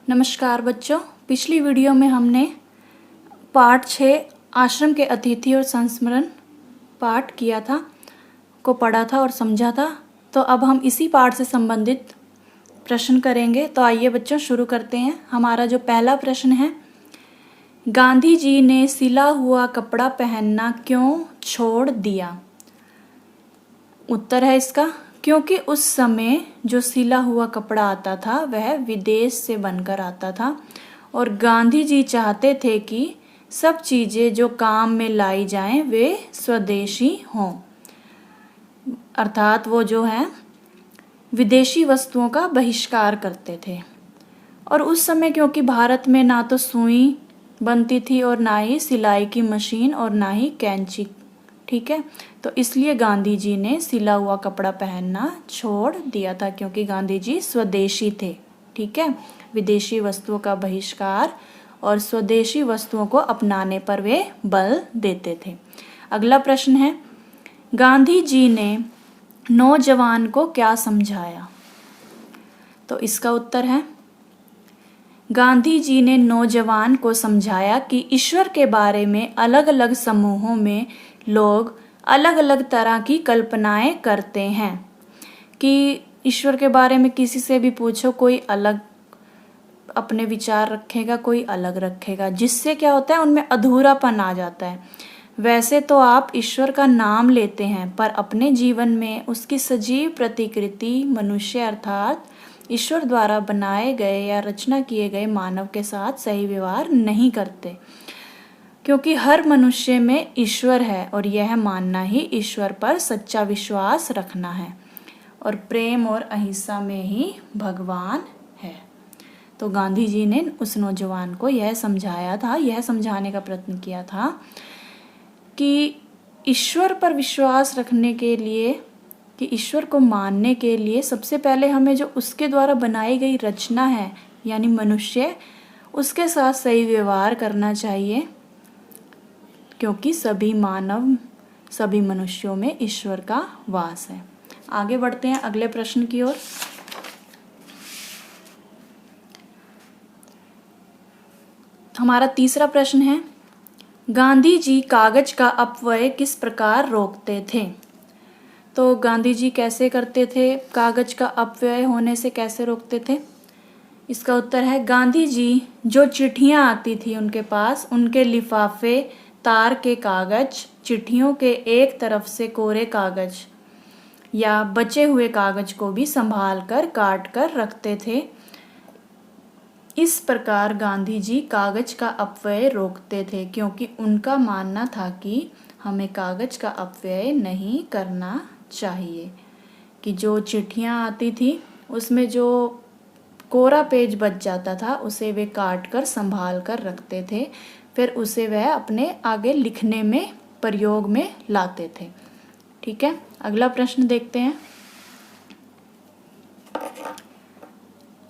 नमस्कार बच्चों, पिछली वीडियो में हमने पाठ 6 आश्रम के अतिथि और संस्मरण पाठ किया था को पढ़ा था और समझा था। तो अब हम इसी पाठ से संबंधित प्रश्न करेंगे। तो आइए बच्चों शुरू करते हैं। हमारा जो पहला प्रश्न है, गांधी जी ने सिला हुआ कपड़ा पहनना क्यों छोड़ दिया? उत्तर है इसका, क्योंकि उस समय जो सिला हुआ कपड़ा आता था वह विदेश से बनकर आता था और गांधी जी चाहते थे कि सब चीज़ें जो काम में लाई जाएं वे स्वदेशी हों, अर्थात वो जो है विदेशी वस्तुओं का बहिष्कार करते थे। और उस समय क्योंकि भारत में ना तो सुई बनती थी और ना ही सिलाई की मशीन और ना ही कैंची, ठीक है, तो इसलिए गांधी जी ने सिला हुआ कपड़ा पहनना छोड़ दिया था, क्योंकि गांधी जी स्वदेशी थे, ठीक है, विदेशी वस्तुओं का बहिष्कार और स्वदेशी वस्तुओं को अपनाने पर वे बल देते थे। अगला प्रश्न है, गांधी जी ने नौजवान को क्या समझाया? तो इसका उत्तर है, गांधी जी ने नौजवान को समझाया कि ईश्वर के बारे में अलग अलग समूहों में लोग अलग अलग तरह की कल्पनाएं करते हैं, कि ईश्वर के बारे में किसी से भी पूछो कोई अलग अपने विचार रखेगा, कोई अलग रखेगा, जिससे क्या होता है उनमें अधूरापन आ जाता है। वैसे तो आप ईश्वर का नाम लेते हैं पर अपने जीवन में उसकी सजीव प्रतिकृति मनुष्य अर्थात ईश्वर द्वारा बनाए गए या रचना किए गए मानव के साथ सही व्यवहार नहीं करते, क्योंकि हर मनुष्य में ईश्वर है और यह मानना ही ईश्वर पर सच्चा विश्वास रखना है और प्रेम और अहिंसा में ही भगवान है। तो गांधी जी ने उस नौजवान को यह समझाया था, यह समझाने का प्रयत्न किया था कि ईश्वर पर विश्वास रखने के लिए, कि ईश्वर को मानने के लिए सबसे पहले हमें जो उसके द्वारा बनाई गई रचना है यानी मनुष्य, उसके साथ सही व्यवहार करना चाहिए, क्योंकि सभी मानव सभी मनुष्यों में ईश्वर का वास है। आगे बढ़ते हैं अगले प्रश्न की ओर। हमारा तीसरा प्रश्न है, गांधी जी कागज का अपव्यय किस प्रकार रोकते थे? तो गांधी जी कैसे करते थे, कागज का अपव्यय होने से कैसे रोकते थे? इसका उत्तर है, गांधी जी जो चिट्ठियां आती थी उनके पास, उनके लिफाफे, तार के कागज, चिट्ठियों के एक तरफ से कोरे कागज या बचे हुए कागज को भी संभाल कर काट कर रखते थे। इस प्रकार गांधी जी कागज का अपव्यय रोकते थे, क्योंकि उनका मानना था कि हमें कागज का अपव्यय नहीं करना चाहिए, कि जो चिट्ठियां आती थी उसमें जो कोरा पेज बच जाता था उसे वे काट कर संभाल कर रखते थे, फिर उसे वह अपने आगे लिखने में प्रयोग में लाते थे, ठीक है। अगला प्रश्न देखते हैं।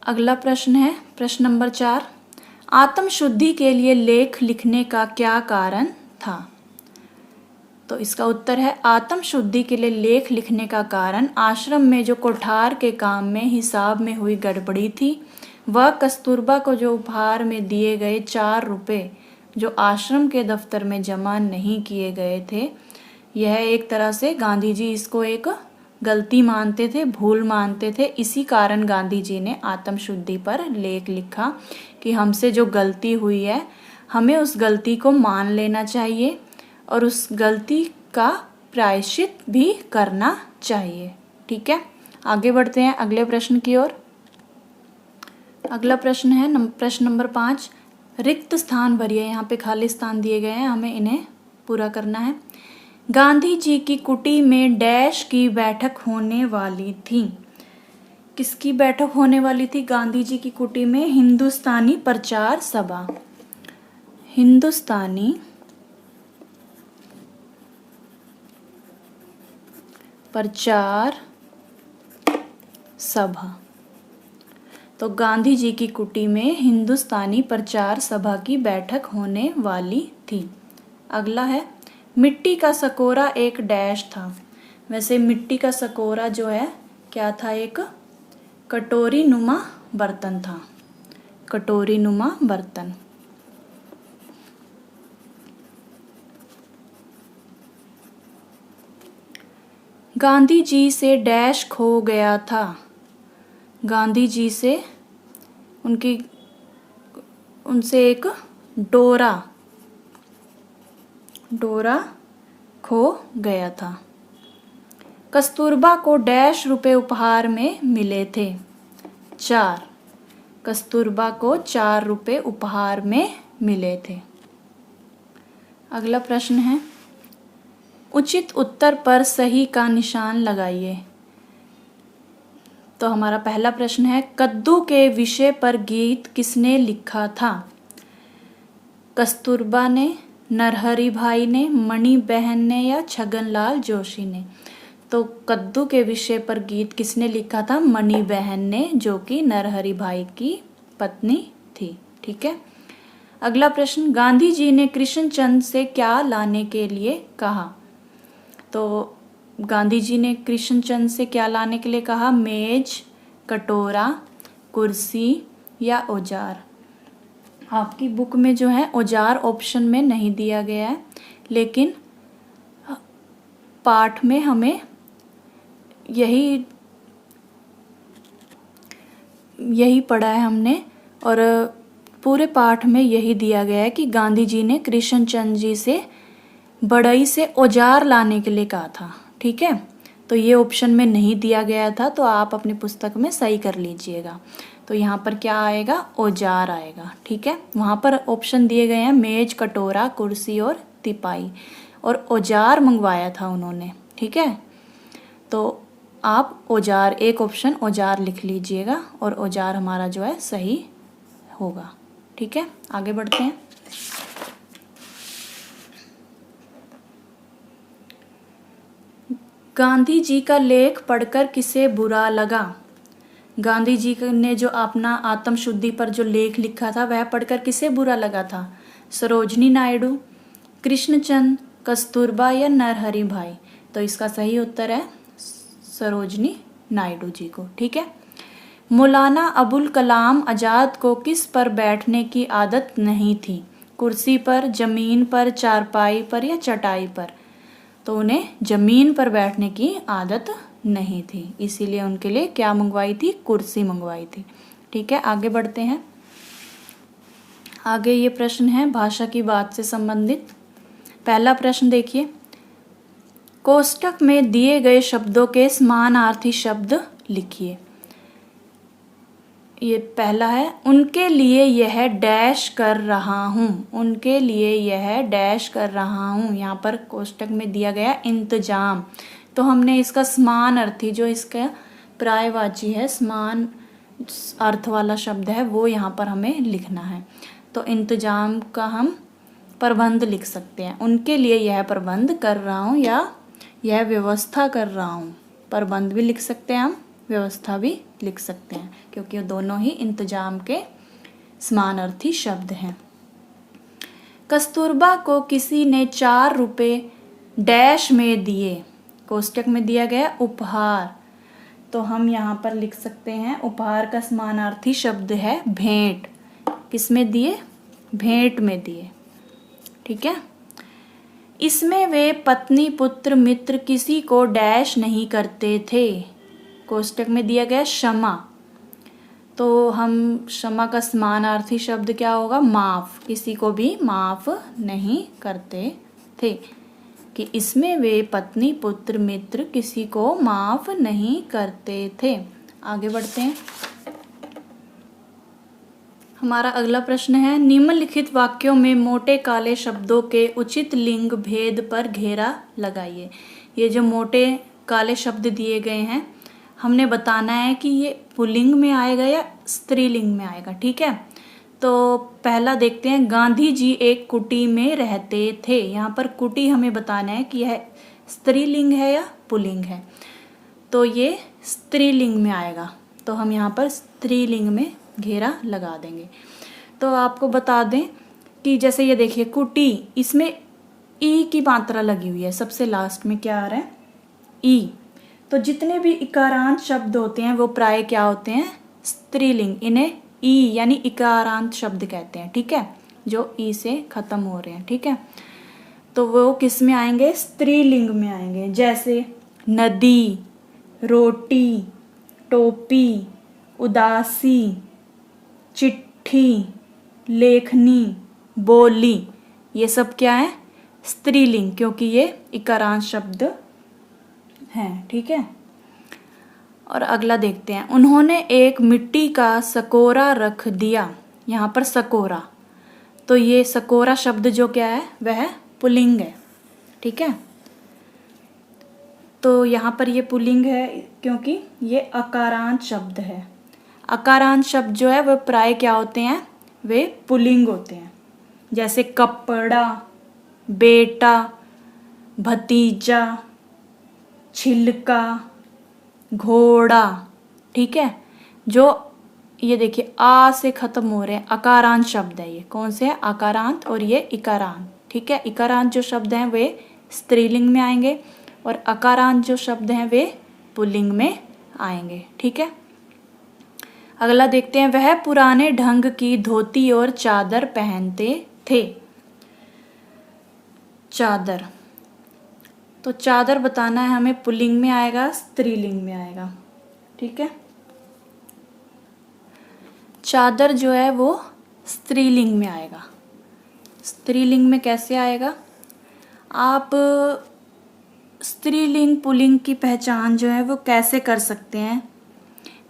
अगला प्रश्न है प्रश्न नंबर 4, आत्म शुद्धि के लिए लेख लिखने का क्या कारण था? तो इसका उत्तर है, आत्म शुद्धि के लिए लेख लिखने का कारण आश्रम में जो कोठार के काम में हिसाब में हुई गड़बड़ी थी, वह कस्तूरबा को जो उपहार में दिए गए 4 रुपए जो आश्रम के दफ्तर में जमा नहीं किए गए थे, यह एक तरह से गांधी जी इसको एक गलती मानते थे, भूल मानते थे। इसी कारण गांधी जी ने आत्म शुद्धि पर लेख लिखा कि हमसे जो गलती हुई है हमें उस गलती को मान लेना चाहिए और उस गलती का प्रायश्चित भी करना चाहिए, ठीक है। आगे बढ़ते हैं अगले प्रश्न की ओर। अगला प्रश्न है प्रश्न नंबर 5, रिक्त स्थान भरिए। यहाँ पे खाली स्थान दिए गए हैं, हमें इन्हें पूरा करना है। गांधी जी की कुटी में डैश की बैठक होने वाली थी। किसकी बैठक होने वाली थी गांधी जी की कुटी में? हिंदुस्तानी प्रचार सभा। हिंदुस्तानी प्रचार सभा। तो गांधी जी की कुटी में हिंदुस्तानी प्रचार सभा की बैठक होने वाली थी। अगला है, मिट्टी का सकोरा एक डैश था। वैसे मिट्टी का सकोरा जो है क्या था? एक कटोरी नुमा बर्तन था। कटोरी नुमा बर्तन। गांधी जी से डैश खो गया था। गांधी जी से उनसे एक डोरा खो गया था। कस्तूरबा को डैश रुपए उपहार में मिले थे। 4। कस्तूरबा को 4 रुपए उपहार में मिले थे। अगला प्रश्न है, उचित उत्तर पर सही का निशान लगाइए। तो हमारा पहला प्रश्न है, कद्दू के विषय पर गीत किसने लिखा था? कस्तूरबा ने, नरहरि भाई ने, मणि बहन ने या छगनलाल जोशी ने? तो कद्दू के विषय पर गीत किसने लिखा था? मणि बहन ने, जो कि नरहरि भाई की पत्नी थी। ठीक है। अगला प्रश्न, गांधी जी ने कृष्णचंद से क्या लाने के लिए कहा? तो गांधी जी ने कृष्णचंद से क्या लाने के लिए कहा? मेज, कटोरा, कुर्सी या औजार? आपकी बुक में जो है औजार ऑप्शन में नहीं दिया गया है, लेकिन पाठ में हमें यही पढ़ा है हमने, और पूरे पाठ में यही दिया गया है कि गांधी जी ने कृष्णचंद जी से बढ़ई से औजार लाने के लिए कहा था। ठीक है, तो ये ऑप्शन में नहीं दिया गया था, तो आप अपनी पुस्तक में सही कर लीजिएगा। तो यहाँ पर क्या आएगा? औजार आएगा। ठीक है, वहाँ पर ऑप्शन दिए गए हैं मेज, कटोरा, कुर्सी और तिपाई, और औजार मंगवाया था उन्होंने। ठीक है, तो आप औजार, एक ऑप्शन औजार लिख लीजिएगा, और औजार हमारा जो है सही होगा। ठीक है, आगे बढ़ते हैं। गांधी जी का लेख पढ़कर किसे बुरा लगा? गांधी जी ने जो अपना आत्म शुद्धि पर जो लेख लिखा था वह पढ़कर किसे बुरा लगा था? सरोजनी नायडू, कृष्णचंद, कस्तूरबा या नरहरि भाई? तो इसका सही उत्तर है सरोजनी नायडू जी को। ठीक है। मौलाना अबुल कलाम आज़ाद को किस पर बैठने की आदत नहीं थी? कुर्सी पर, जमीन पर, चारपाई पर या चटाई पर? तो उन्हें जमीन पर बैठने की आदत नहीं थी, इसीलिए उनके लिए क्या मंगवाई थी? कुर्सी मंगवाई थी। ठीक है, आगे बढ़ते हैं। आगे ये प्रश्न है भाषा की बात से संबंधित। पहला प्रश्न देखिए, कोष्टक में दिए गए शब्दों के समानार्थी शब्द लिखिए। ये पहला है, उनके लिए यह डैश कर रहा हूँ। उनके लिए यह डैश कर रहा हूँ। यहाँ पर कोष्टक में दिया गया इंतजाम, तो हमने इसका समान अर्थी, जो इसका पर्यायवाची है, समान अर्थ वाला शब्द है, वो यहाँ पर हमें लिखना है। तो इंतजाम का हम प्रबंध लिख सकते हैं। उनके लिए यह प्रबंध कर रहा हूँ या यह व्यवस्था कर रहा हूँ। प्रबंध भी लिख सकते हैं हम, व्यवस्था भी लिख सकते हैं, क्योंकि दोनों ही इंतजाम के समानार्थी शब्द हैं। कस्तूरबा को किसी ने 4 रुपए डैश में दिए। कोष्टक में दिया गया उपहार, तो हम यहाँ पर लिख सकते हैं उपहार का समानार्थी शब्द है भेंट। किस में दिए? भेंट में दिए। ठीक है। इसमें वे पत्नी, पुत्र, मित्र किसी को डैश नहीं करते थे। कोष्टक में दिया गया क्षमा, तो हम क्षमा का समानार्थी शब्द क्या होगा? माफ। किसी को भी माफ नहीं करते थे, कि इसमें वे पत्नी, पुत्र, मित्र किसी को माफ नहीं करते थे। आगे बढ़ते हैं। हमारा अगला प्रश्न है, निम्नलिखित वाक्यों में मोटे काले शब्दों के उचित लिंग भेद पर घेरा लगाइए। ये जो मोटे काले शब्द दिए गए हैं, हमने बताना है कि ये पुल्लिंग में आएगा या स्त्रीलिंग में आएगा। ठीक है, तो पहला देखते हैं, गांधी जी एक कुटी में रहते थे। यहाँ पर कुटी हमें बताना है कि यह स्त्रीलिंग है या पुल्लिंग है। तो ये स्त्रीलिंग में आएगा, तो हम यहाँ पर स्त्रीलिंग में घेरा लगा देंगे। तो आपको बता दें कि जैसे ये देखिए कुटी, इसमें ई की मात्रा लगी हुई है, सबसे लास्ट में क्या आ रहा है? ई। तो जितने भी इकारांत शब्द होते हैं वो प्राय क्या होते हैं? स्त्रीलिंग। इन्हें ई यानी इकारांत शब्द कहते हैं, ठीक है, जो ई से खत्म हो रहे हैं, ठीक है। तो वो किस में आएंगे? स्त्रीलिंग में आएंगे। जैसे नदी, रोटी, टोपी, उदासी, चिट्ठी, लेखनी, बोली, ये सब क्या है? स्त्रीलिंग, क्योंकि ये इकारांत शब्द हैं, ठीक है। और अगला देखते हैं। उन्होंने एक मिट्टी का सकोरा रख दिया। यहाँ पर सकोरा, तो ये सकोरा शब्द जो क्या है वह पुल्लिंग है, ठीक है। तो यहाँ पर ये पुल्लिंग है क्योंकि ये अकारांत शब्द है। अकारांत शब्द जो है वह प्राय क्या होते हैं? वे पुल्लिंग होते हैं। जैसे कपड़ा, बेटा, भतीजा, छिलका, घोड़ा, ठीक है। जो ये देखिए आ से खत्म हो रहे हैं, अकारांत शब्द है। ये कौन से है? अकारांत, और ये इकारांत, ठीक है। इकारांत जो शब्द हैं वे स्त्रीलिंग में आएंगे और अकारांत जो शब्द हैं वे पुल्लिंग में आएंगे, ठीक है। अगला देखते हैं। वह पुराने ढंग की धोती और चादर पहनते थे। चादर, तो चादर बताना है हमें, पुल्लिंग में आएगा, स्त्रीलिंग में आएगा, ठीक है। चादर जो है वो स्त्रीलिंग में आएगा। स्त्रीलिंग में कैसे आएगा? आप स्त्रीलिंग पुल्लिंग की पहचान जो है वो कैसे कर सकते हैं?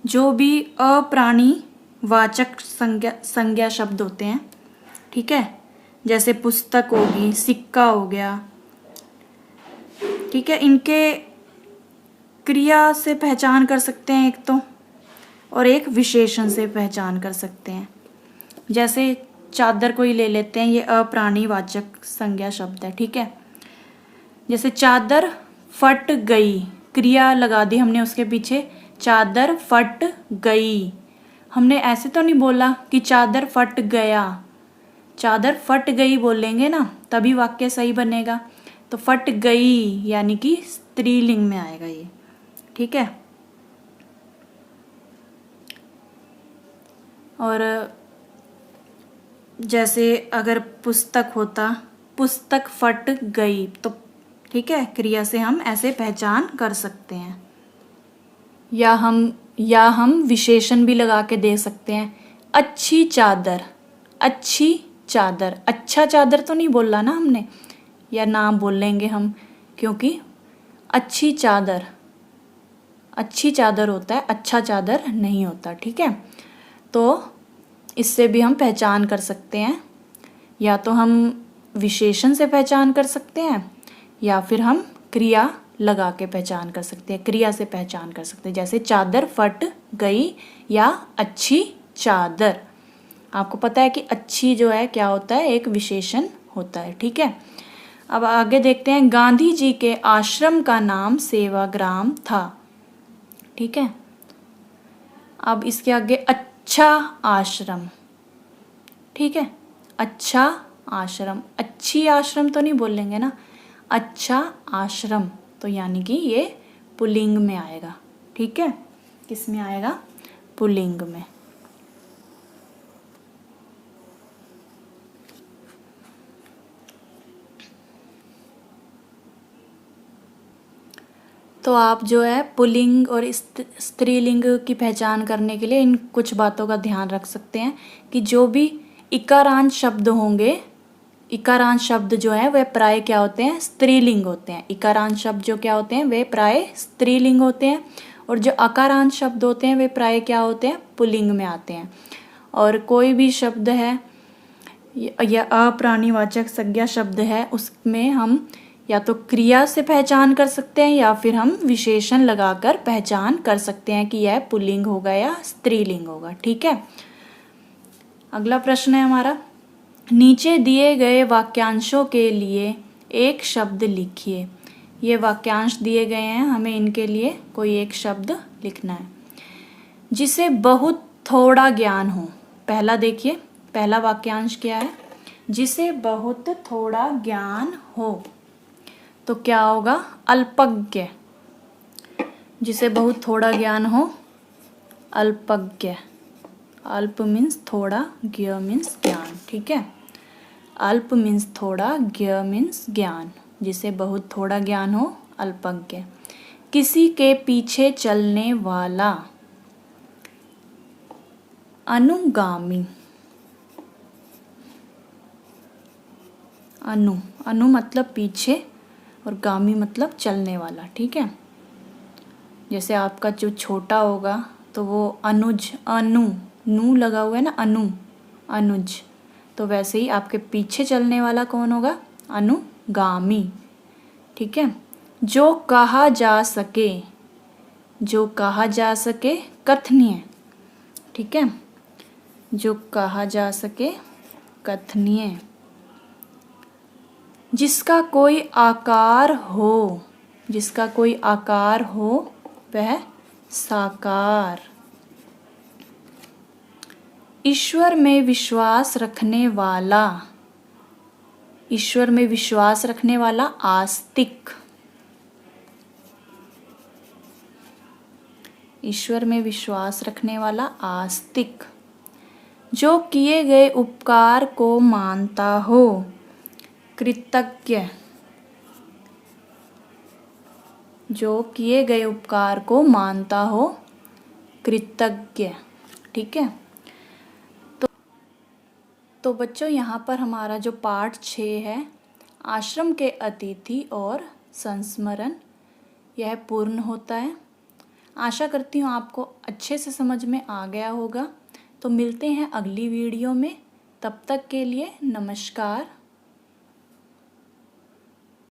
जो भी अप्राणी वाचक संज्ञा शब्द होते हैं, ठीक है, जैसे पुस्तक होगी, सिक्का हो गया, ठीक है, इनके क्रिया से पहचान कर सकते हैं एक तो, और एक विशेषण से पहचान कर सकते हैं। जैसे चादर को ही ले लेते हैं, ये अप्राणीवाचक संज्ञा शब्द है, ठीक है। जैसे चादर फट गई, क्रिया लगा दी हमने उसके पीछे, चादर फट गई। हमने ऐसे तो नहीं बोला कि चादर फट गया, चादर फट गई बोलेंगे ना, तभी वाक्य सही बनेगा। तो फट गई यानी कि स्त्रीलिंग में आएगा ये, ठीक है। और जैसे अगर पुस्तक होता, पुस्तक फट गई, तो ठीक है, क्रिया से हम ऐसे पहचान कर सकते हैं। या हम विशेषण भी लगा के दे सकते हैं। अच्छी चादर, अच्छी चादर, अच्छा चादर तो नहीं बोला ना हमने, या ना बोल लेंगे हम, क्योंकि अच्छी चादर, अच्छी चादर होता है, अच्छा चादर नहीं होता, ठीक है। तो इससे भी हम पहचान कर सकते हैं, या तो हम विशेषण से पहचान कर सकते हैं या फिर हम क्रिया लगा के पहचान कर सकते हैं, क्रिया से पहचान कर सकते हैं। जैसे चादर फट गई या अच्छी चादर। आपको पता है कि अच्छी जो है क्या होता है? एक विशेषण होता है, ठीक है। अब आगे देखते हैं। गांधी जी के आश्रम का नाम सेवाग्राम था, ठीक है। अब इसके आगे अच्छा आश्रम, ठीक है, अच्छा आश्रम, अच्छी आश्रम तो नहीं बोलेंगे ना, अच्छा आश्रम, तो यानी कि ये पुल्लिंग में आएगा, ठीक है। किस में आएगा? पुल्लिंग में। तो आप जो है पुल्लिंग और स्त्रीलिंग की पहचान करने के लिए इन कुछ बातों का ध्यान रख सकते हैं कि जो भी इकारांत शब्द होंगे, इकारांत शब्द जो है वे प्राय क्या होते हैं? स्त्रीलिंग होते हैं। इकारांत शब्द जो क्या होते हैं? वे प्राय स्त्रीलिंग होते हैं। और जो अकारांत शब्द होते हैं वे प्राय क्या होते हैं? पुल्लिंग में आते हैं। और कोई भी शब्द है या अप्राणीवाचक संज्ञा शब्द है, उसमें हम या तो क्रिया से पहचान कर सकते हैं या फिर हम विशेषण लगाकर पहचान कर सकते हैं कि यह पुल्लिंग होगा या स्त्रीलिंग होगा, ठीक है। अगला प्रश्न है हमारा। नीचे दिए गए वाक्यांशों के लिए एक शब्द लिखिए। ये वाक्यांश दिए गए हैं, हमें इनके लिए कोई एक शब्द लिखना है। जिसे बहुत थोड़ा ज्ञान हो। पहला देखिए, पहला वाक्यांश क्या है? जिसे बहुत थोड़ा ज्ञान हो, तो क्या होगा? अल्पज्ञ। जिसे बहुत थोड़ा ज्ञान हो, अल्पज्ञ। अल्प मीन्स थोड़ा, ज्ञ मीन्स ज्ञान, ठीक है। अल्प मीन्स थोड़ा, ज्ञ मीन्स ज्ञान, जिसे बहुत थोड़ा ज्ञान हो, अल्पज्ञ। किसी के पीछे चलने वाला, अनुगामी। अनु मतलब पीछे और गामी मतलब चलने वाला, ठीक है। जैसे आपका जो छोटा होगा तो वो अनुज, नू लगा हुआ है ना, अनुज। तो वैसे ही आपके पीछे चलने वाला कौन होगा, अनुगामी, ठीक है। जो कहा जा सके, जो कहा जा सके, कथनीय, ठीक है। जो कहा जा सके, कथनीय। जिसका कोई आकार हो, जिसका कोई आकार हो वह साकार। ईश्वर में विश्वास रखने वाला, ईश्वर में विश्वास रखने वाला आस्तिक। ईश्वर में विश्वास रखने वाला आस्तिक। जो किए गए उपकार को मानता हो, कृतज्ञ। जो किए गए उपकार को मानता हो, कृतज्ञ, ठीक है। तो बच्चों यहाँ पर हमारा जो पाठ 6 है, आश्रम के अतिथि और संस्मरण, यह पूर्ण होता है। आशा करती हूँ आपको अच्छे से समझ में आ गया होगा। तो मिलते हैं अगली वीडियो में, तब तक के लिए नमस्कार।